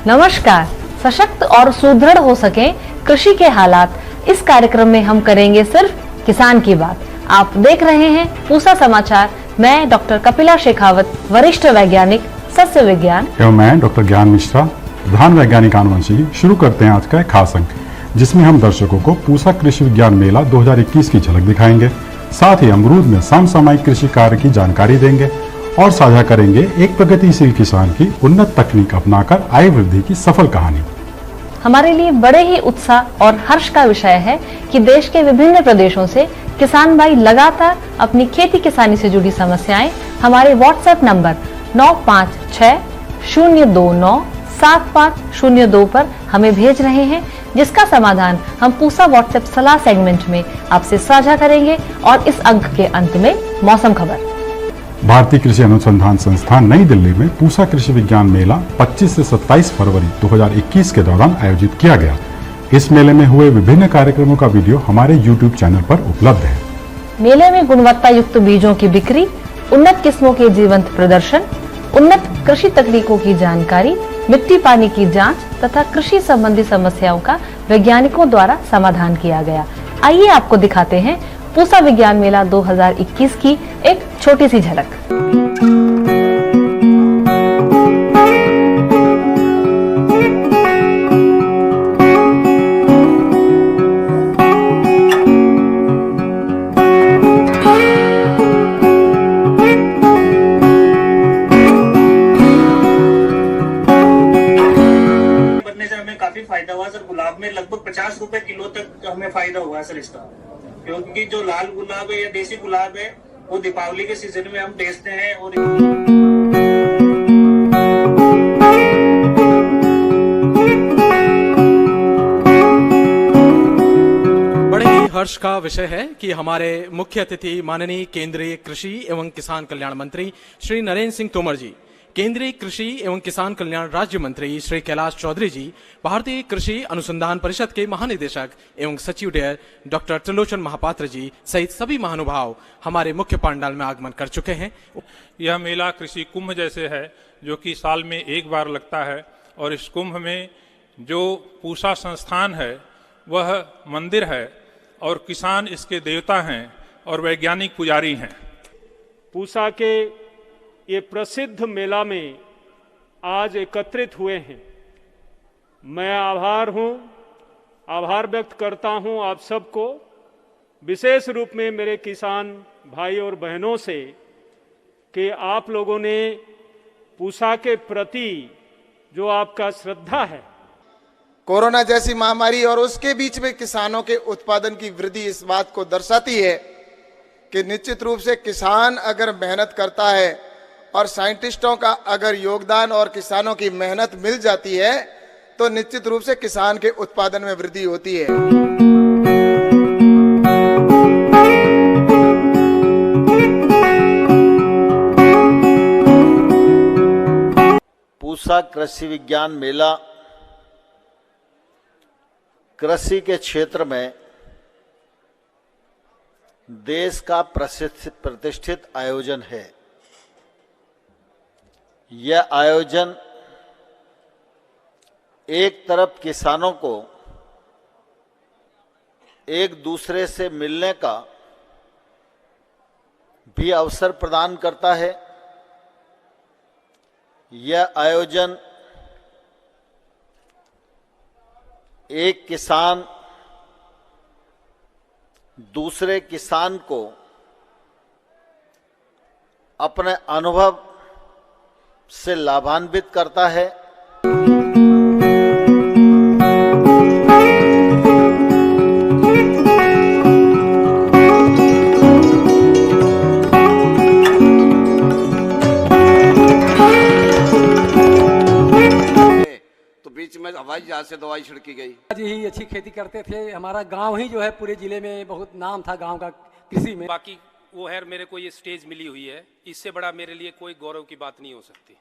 नमस्कार। सशक्त और सुदृढ़ हो सके कृषि के हालात, इस कार्यक्रम में हम करेंगे सिर्फ किसान की बात। आप देख रहे हैं पूसा समाचार। मैं डॉक्टर कपिला शेखावत, वरिष्ठ वैज्ञानिक सस्य विज्ञान, एवं मैं डॉक्टर ज्ञान मिश्रा, प्रधान वैज्ञानिक आनुवंशिकी। शुरू करते हैं आज का एक खास अंक, जिसमें हम दर्शकों को पूसा कृषि विज्ञान मेला 2021 की झलक दिखाएंगे। साथ ही अमरूद में समसामयिक कृषि कार्य की जानकारी देंगे और साझा करेंगे एक प्रगतिशील किसान की उन्नत तकनीक अपनाकर आय वृद्धि की सफल कहानी। हमारे लिए बड़े ही उत्साह और हर्ष का विषय है कि देश के विभिन्न प्रदेशों से किसान भाई लगातार अपनी खेती किसानी से जुड़ी समस्याएं हमारे व्हाट्सएप नंबर 9560297502 पर हमें भेज रहे हैं, जिसका समाधान हम पूसा व्हाट्सएप सलाह सेगमेंट में आपसे साझा करेंगे। और इस अंक के अंत में मौसम खबर। भारतीय कृषि अनुसंधान संस्थान नई दिल्ली में पूसा कृषि विज्ञान मेला 25 से 27 फरवरी 2021 के दौरान आयोजित किया गया। इस मेले में हुए विभिन्न कार्यक्रमों का वीडियो हमारे YouTube चैनल पर उपलब्ध है। मेले में गुणवत्ता युक्त बीजों की बिक्री, उन्नत किस्मों के जीवंत प्रदर्शन, उन्नत कृषि तकनीकों की जानकारी, मिट्टी पानी की जांच तथा कृषि संबंधी समस्याओं का वैज्ञानिकों द्वारा समाधान किया गया। आइए आपको दिखाते हैं पूसा विज्ञान मेला 2021 की एक छोटी सी झलक। काफी फायदा हुआ सर। गुलाब में लगभग 50 रुपए किलो तक हमें फायदा हुआ है सर इसका, क्योंकि जो लाल गुलाब है या देसी गुलाब है वो दीपावली के सीजन में हम बेचते हैं। और बड़े ही हर्ष का विषय है कि हमारे मुख्य अतिथि माननीय केंद्रीय कृषि एवं किसान कल्याण मंत्री श्री नरेंद्र सिंह तोमर जी, केंद्रीय कृषि एवं किसान कल्याण राज्य मंत्री श्री कैलाश चौधरी जी, भारतीय कृषि अनुसंधान परिषद के महानिदेशक एवं सचिव डेयर डॉक्टर त्रिलोचन महापात्र जी सहित सभी महानुभाव हमारे मुख्य पंडाल में आगमन कर चुके हैं। यह मेला कृषि कुंभ जैसे है, जो कि साल में एक बार लगता है। और इस कुंभ में जो पूसा संस्थान है वह मंदिर है और किसान इसके देवता हैं और वैज्ञानिक पुजारी हैं। पूसा के ये प्रसिद्ध मेला में आज एकत्रित हुए हैं। मैं आभार व्यक्त करता हूं आप सबको, विशेष रूप में मेरे किसान भाई और बहनों से, कि आप लोगों ने पूसा के प्रति जो आपका श्रद्धा है। कोरोना जैसी महामारी और उसके बीच में किसानों के उत्पादन की वृद्धि इस बात को दर्शाती है कि निश्चित रूप से किसान अगर मेहनत करता है और साइंटिस्टों का अगर योगदान और किसानों की मेहनत मिल जाती है तो निश्चित रूप से किसान के उत्पादन में वृद्धि होती है। पूसा कृषि विज्ञान मेला कृषि के क्षेत्र में देश का प्रतिष्ठित आयोजन है। यह आयोजन एक तरफ किसानों को एक दूसरे से मिलने का भी अवसर प्रदान करता है। यह आयोजन एक किसान दूसरे किसान को अपने अनुभव से लाभान्वित करता है। तो बीच में हवाई जहाज से दवाई छिड़की गई। जी ही अच्छी खेती करते थे। हमारा गांव ही जो है पूरे जिले में बहुत नाम था गांव का कृषि में। बाकी वो है, मेरे को ये स्टेज मिली हुई है, इससे बड़ा मेरे लिए कोई गौरव की बात नहीं हो सकती।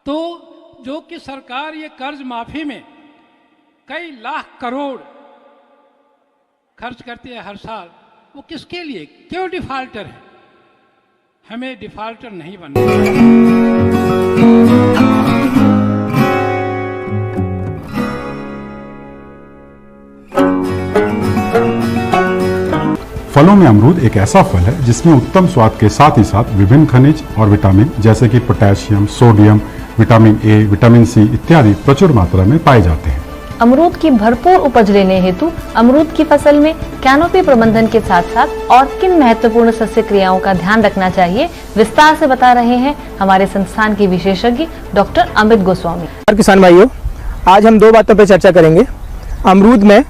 तो जो कि सरकार ये कर्ज माफी में कई लाख करोड़ खर्च करती है हर साल, वो किसके लिए, क्यों डिफाल्टर है? हमें डिफाल्टर नहीं बनना। फलों में अमरूद एक ऐसा फल है जिसमें उत्तम स्वाद के साथ ही साथ विभिन्न खनिज और विटामिन जैसे कि potassium, sodium, vitamin A, vitamin C इत्यादि प्रचुर मात्रा में पाए जाते हैं। अमरूद की भरपूर उपज लेने हेतु अमरूद की फसल में कैनोपी प्रबंधन के साथ साथ और किन महत्वपूर्ण सस्य क्रियाओं का ध्यान रखना चाहिए, विस्तार से बता रहे हैं हमारे संस्थान के विशेषज्ञ डॉक्टर अमित गोस्वामी। और किसान भाइयों, आज हम दो बातों पर चर्चा करेंगे। अमरूद में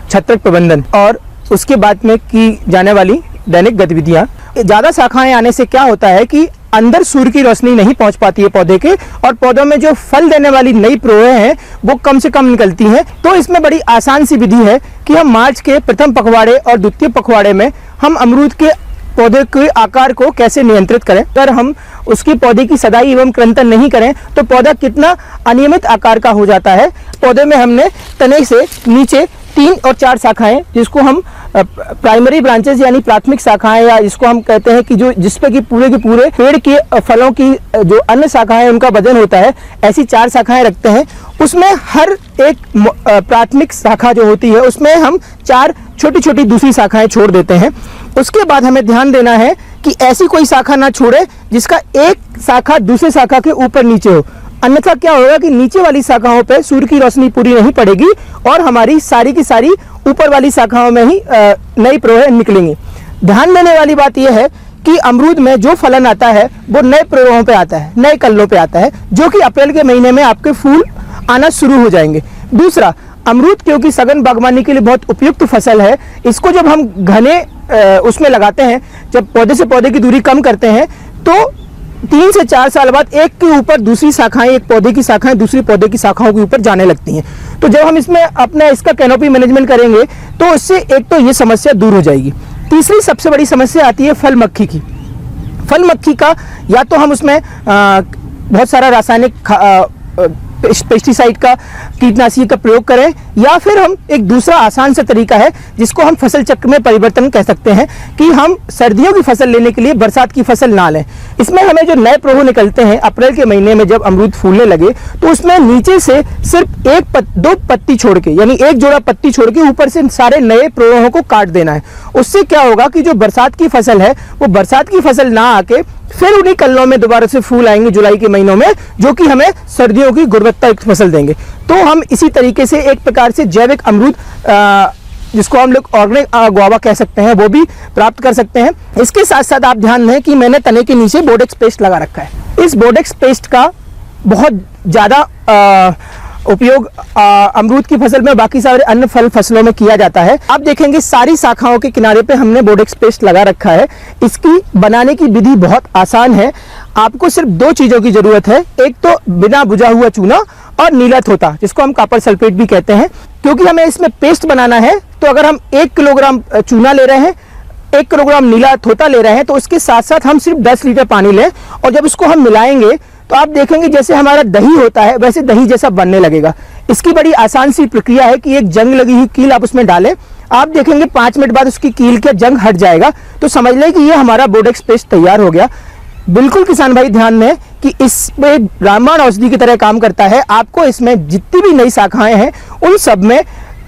छत्रक प्रबंधन और उसके बाद में की जाने वाली दैनिक गतिविधियां। ज्यादा शाखाएं आने से क्या होता है कि अंदर सूर्य की रोशनी नहीं पहुंच पाती है पौधे के, और पौधों में जो फल देने वाली नई प्रोहें हैं वो कम से कम निकलती हैं। तो इसमें बड़ी आसान सी विधि है कि हम मार्च के प्रथम पखवाड़े और द्वितीय पखवाड़े में हम अमरूद के पौधे के आकार को कैसे नियंत्रित करें। अगर हम उसकी पौधे की सदाई एवं कृंतन नहीं करें तो पौधा कितना अनियमित आकार का हो जाता है। पौधे में हमने तने से नीचे 3 और 4 शाखाएं, जिसको हम प्राइमरी ब्रांचेस यानी प्राथमिक शाखाएं, या जिसको हम कहते हैं कि जो जिसपे कि पूरे के पूरे पेड़ के फलों की जो अन्य शाखाएं उनका वजन होता है, ऐसी 4 शाखाएं रखते हैं। उसमें हर एक प्राथमिक शाखा जो होती है उसमें हम 4 छोटी छोटी दूसरी शाखाएं छोड़ देते हैं। उसके बाद हमें ध्यान देना है कि ऐसी कोई शाखा ना छोड़े जिसका एक शाखा दूसरे शाखा के ऊपर नीचे हो, अन्यथा क्या होगा कि नीचे वाली शाखाओं पे सूर्य की रोशनी पूरी नहीं पड़ेगी और हमारी सारी की सारी ऊपर वाली शाखाओं में ही नई प्रोहें निकलेंगी। ध्यान देने वाली बात यह है कि अमरूद में जो फलन आता है वो नए प्रोहों पे आता है, नए कल्लों पे आता है, जो कि अप्रैल के महीने में आपके फूल आना शुरू हो जाएंगे। दूसरा, अमरूद क्योंकि सघन बागवानी के लिए बहुत उपयुक्त फसल है, इसको जब हम घने उसमें लगाते हैं, जब पौधे से पौधे की दूरी कम करते हैं, तो 3 से 4 साल बाद एक के ऊपर दूसरी शाखाएं, एक पौधे की शाखाएं दूसरी पौधे की शाखाओं के ऊपर जाने लगती हैं। तो जब हम इसमें अपना इसका कैनोपी मैनेजमेंट करेंगे तो इससे एक तो ये समस्या दूर हो जाएगी। तीसरी सबसे बड़ी समस्या आती है फल मक्खी की। फल मक्खी का या तो हम उसमें बहुत सारा रासायनिक पेस्टिसाइड का, कीटनाशी का प्रयोग करें, या फिर हम एक दूसरा आसान सा तरीका है जिसको हम फसल चक्र में परिवर्तन कह सकते हैं कि हम सर्दियों की फसल लेने के लिए बरसात की फसल ना लें। इसमें हमें जो नए प्रोह निकलते हैं अप्रैल के महीने में जब अमरूद फूलने लगे, तो उसमें नीचे से सिर्फ 2 पत्ती छोड़ के, यानी एक जोड़ा पत्ती छोड़ के ऊपर से सारे नए प्रोहों को काट देना है। उससे क्या होगा कि जो बरसात की फसल है वो बरसात की फसल ना आके फिर उन्हीं कल्लों में दोबारा से फूल आएंगे जुलाई के महीनों में, जो कि हमें सर्दियों की गुणवत्ता युक्त फसल देंगे। तो हम इसी तरीके से एक प्रकार से जैविक अमरूद, जिसको हम लोग ऑर्गेनिक गुआवा कह सकते हैं, वो भी प्राप्त कर सकते हैं। इसके साथ साथ आप ध्यान दें कि मैंने तने के नीचे बोर्डेक्स पेस्ट लगा रखा है। इस बोर्डेक्स पेस्ट का बहुत ज़्यादा उपयोग अमरूद की फसल में बाकी सारे अन्य फल फसलों में किया जाता है। आप देखेंगे सारी शाखाओं के किनारे पे हमने बोर्डेक्स पेस्ट लगा रखा है। इसकी बनाने की विधि बहुत आसान है। आपको सिर्फ 2 चीजों की जरूरत है, एक तो बिना बुझा हुआ चूना और नीला थोथा, जिसको हम कॉपर सल्फेट भी कहते हैं। क्योंकि हमें इसमें पेस्ट बनाना है, तो अगर हम 1 किलोग्राम चूना ले रहे हैं, 1 किलोग्राम नीला थोथा ले रहे हैं, तो उसके साथ साथ हम सिर्फ 10 लीटर पानी लें, और जब इसको हम मिलाएंगे तो आप देखेंगे जैसे हमारा दही होता है वैसे दही जैसा बनने लगेगा। इसकी बड़ी आसान सी प्रक्रिया है कि एक जंग लगी हुई कील आप उसमें डालें, आप देखेंगे 5 मिनट बाद उसकी कील का जंग हट जाएगा, तो समझ लें कि ये हमारा बोर्डेक्स पेस्ट तैयार हो गया। बिल्कुल किसान भाई ध्यान दें कि इसमें रामबाण औषधि की तरह काम करता है। आपको इसमें जितनी भी नई शाखाएं हैं उन सब में,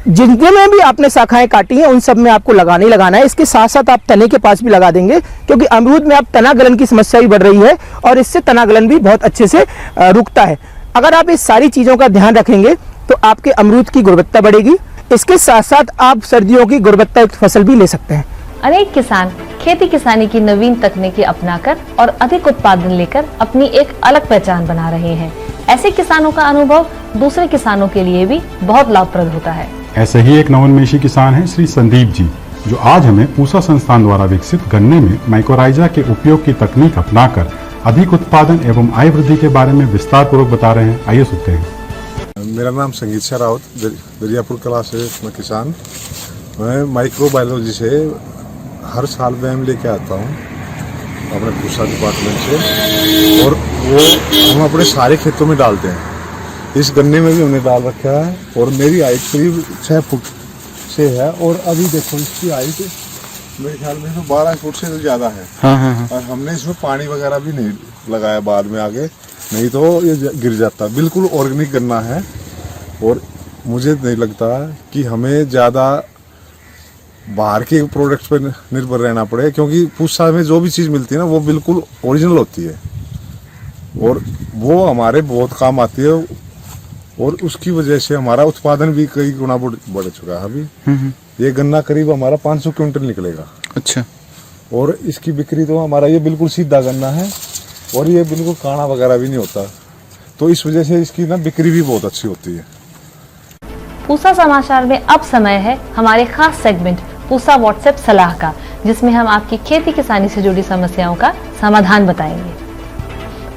जिनमें भी आपने शाखाएं काटी हैं, उन सब में आपको लगाना ही लगाना है। इसके साथ साथ आप तने के पास भी लगा देंगे, क्योंकि अमरूद में अब तना गलन की समस्या भी बढ़ रही है और इससे तना गलन भी बहुत अच्छे से रुकता है। अगर आप इस सारी चीज़ों का ध्यान रखेंगे तो आपके अमरूद की गुणवत्ता बढ़ेगी। इसके साथ साथ आप सर्दियों की गुणवत्ता युक्त फसल भी ले सकते हैं। अनेक किसान खेती किसानी की नवीन तकनीकें अपनाकर और अधिक उत्पादन लेकर अपनी एक अलग पहचान बना रहे हैं। ऐसे किसानों का अनुभव दूसरे किसानों के लिए भी बहुत लाभप्रद होता है। ऐसे ही एक नवोन्मेषी किसान हैं श्री संदीप जी, जो आज हमें पूसा संस्थान द्वारा विकसित गन्ने में माइकोराइजा के उपयोग की तकनीक अपनाकर अधिक उत्पादन एवं आय वृद्धि के बारे में विस्तार पूर्वक बता रहे हैं। आइए सुनते हैं। मेरा नाम संगीत रावत, दरियापुर कला से मैं किसान। मैं माइक्रोबायोलॉजी से हर साल व्यायाम लेके आता हूँ अपने पूसा डिपार्टमेंट से, और वो हम अपने सारे खेतों में डालते हैं। इस गन्ने में भी हमने डाल रखा है, और मेरी हाइट करीब 6 फुट से है, और अभी देखो इसकी हाइट मेरे ख्याल में तो 12 फुट से तो ज़्यादा है। हाँ। और हमने इसमें पानी वगैरह भी नहीं लगाया बाद में आगे, नहीं तो ये गिर जाता। बिल्कुल ऑर्गेनिक गन्ना है, और मुझे नहीं लगता कि हमें ज़्यादा बाहर के प्रोडक्ट्स पर निर्भर रहना पड़े, क्योंकि पूसा में जो भी चीज़ मिलती है ना वो बिल्कुल ओरिजिनल होती है और वो हमारे बहुत काम आती है और उसकी वजह से हमारा उत्पादन भी कई गुना बढ़ चुका है। अभी ये गन्ना करीब हमारा 500 क्विंटल निकलेगा। अच्छा। और इसकी बिक्री तो हमारा ये बिल्कुल सीधा गन्ना है और ये बिल्कुल काना वगैरह भी नहीं होता, तो इस वजह से इसकी ना बिक्री भी बहुत अच्छी होती है। पूसा समाचार में अब समय है हमारे खास सेगमेंट पूसा व्हाट्सएप सलाह का, जिसमें हम आपकी खेती किसानी से जुड़ी समस्याओं का समाधान बताएंगे।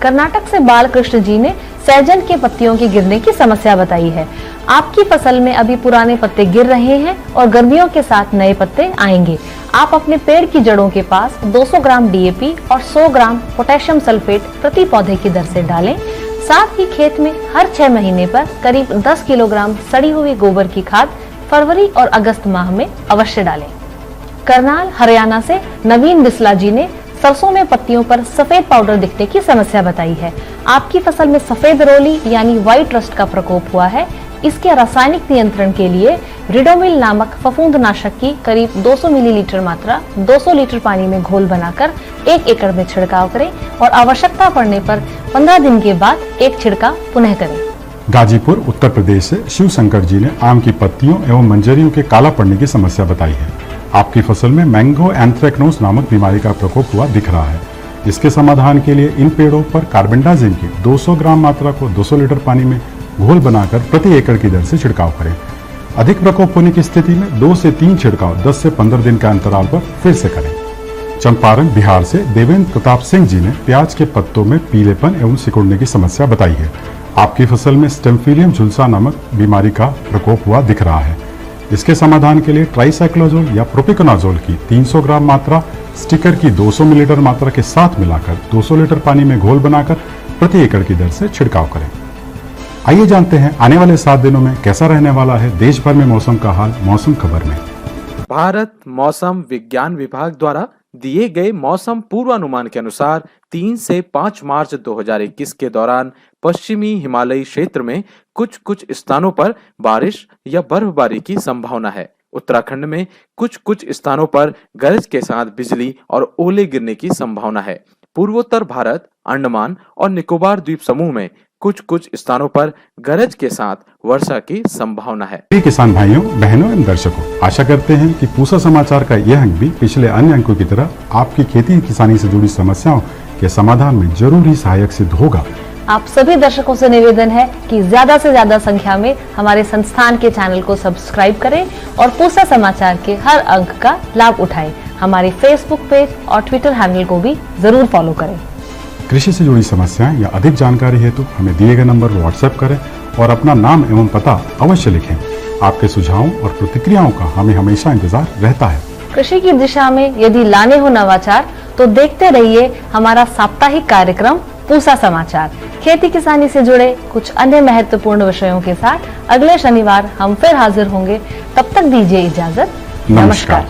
कर्नाटक से बालकृष्ण जी ने सहजन के पत्तियों के गिरने की समस्या बताई है। आपकी फसल में अभी पुराने पत्ते गिर रहे हैं और गर्मियों के साथ नए पत्ते आएंगे। आप अपने पेड़ की जड़ों के पास 200 ग्राम डीएपी और 100 ग्राम पोटेशियम सल्फेट प्रति पौधे की दर से डालें। साथ ही खेत में हर 6 महीने पर करीब 10 किलोग्राम सड़ी हुई गोबर की खाद फरवरी और अगस्त माह में अवश्य डालें। करनाल हरियाणा से नवीन बिस्ला जी ने सरसों में पत्तियों पर सफेद पाउडर दिखने की समस्या बताई है। आपकी फसल में सफेद रोली यानी व्हाइट रस्ट का प्रकोप हुआ है। इसके रासायनिक नियंत्रण के लिए रिडोमिल नामक फफूंदनाशक की करीब 200 मिलीलीटर मात्रा 200 लीटर पानी में घोल बनाकर 1 एकड़ में छिड़काव करें और आवश्यकता पड़ने पर 15 दिन के बाद एक छिड़काव पुनः करें। गाजीपुर उत्तर प्रदेश से शिव शंकर जी ने आम की पत्तियों एवं मंजरियों के काला पड़ने की समस्या बताई है। आपकी फसल में मैंगो एंथ्रेक्नोज नामक बीमारी का प्रकोप हुआ दिख रहा है। इसके समाधान के लिए इन पेड़ों पर कार्बेंडाजिम की 200 ग्राम मात्रा को 200 लीटर पानी में घोल बनाकर प्रति एकड़ की दर से छिड़काव करें। अधिक प्रकोप होने की स्थिति में 2 से 3 छिड़काव 10 से 15 दिन के अंतराल पर फिर से करें। चंपारण बिहार से देवेंद्र प्रताप सिंह जी ने प्याज के पत्तों में पीलेपन एवं सिकुड़ने की समस्या बताई है। आपकी फसल में स्टेमफिलियम झुलसा नामक बीमारी का प्रकोप हुआ दिख रहा है। इसके समाधान के लिए ट्राइसाइक्लोजोल या प्रोपिकोनाजोल की 300 ग्राम मात्रा स्टिकर की 200 मिलीलीटर मात्रा के साथ मिलाकर 200 लीटर पानी में घोल बनाकर प्रति एकड़ की दर से छिड़काव करें। आइए जानते हैं आने वाले 7 दिनों में कैसा रहने वाला है देश भर में मौसम का हाल मौसम खबर में। भारत मौसम विज्ञान विभाग द्वारा दिए गए मौसम पूर्वानुमान के अनुसार 3 से 5 मार्च 2021 के दौरान पश्चिमी हिमालयी क्षेत्र में कुछ स्थानों पर बारिश या बर्फबारी की संभावना है। उत्तराखंड में कुछ स्थानों पर गरज के साथ बिजली और ओले गिरने की संभावना है। पूर्वोत्तर भारत, अंडमान और निकोबार द्वीप समूह में कुछ स्थानों पर गरज के साथ वर्षा की संभावना है। किसान भाइयों, बहनों एवं दर्शकों, आशा करते हैं कि पूसा समाचार का यह अंक भी पिछले अन्य अंकों की तरह आपकी खेती किसानी से जुड़ी समस्याओं के समाधान में जरूर ही सहायक सिद्ध होगा। आप सभी दर्शकों से निवेदन है कि ज्यादा से ज्यादा संख्या में हमारे संस्थान के चैनल को सब्सक्राइब करें और पूसा समाचार के हर अंक का लाभ उठाएं। हमारे फेसबुक पेज और ट्विटर हैंडल को भी जरूर फॉलो करें। कृषि से जुड़ी समस्याएं या अधिक जानकारी हेतु हमें दिए गए नंबर पर व्हाट्सएप करें और अपना नाम एवं पता अवश्य लिखें। आपके सुझावों और प्रतिक्रियाओं का हमें हमेशा इंतजार रहता है। कृषि की दिशा में यदि लाने हो नवाचार तो देखते रहिए हमारा साप्ताहिक कार्यक्रम पूसा समाचार। खेती किसानी से जुड़े कुछ अन्य महत्वपूर्ण विषयों के साथ अगले शनिवार हम फिर हाजिर होंगे। तब तक दीजिए इजाजत। नमस्कार।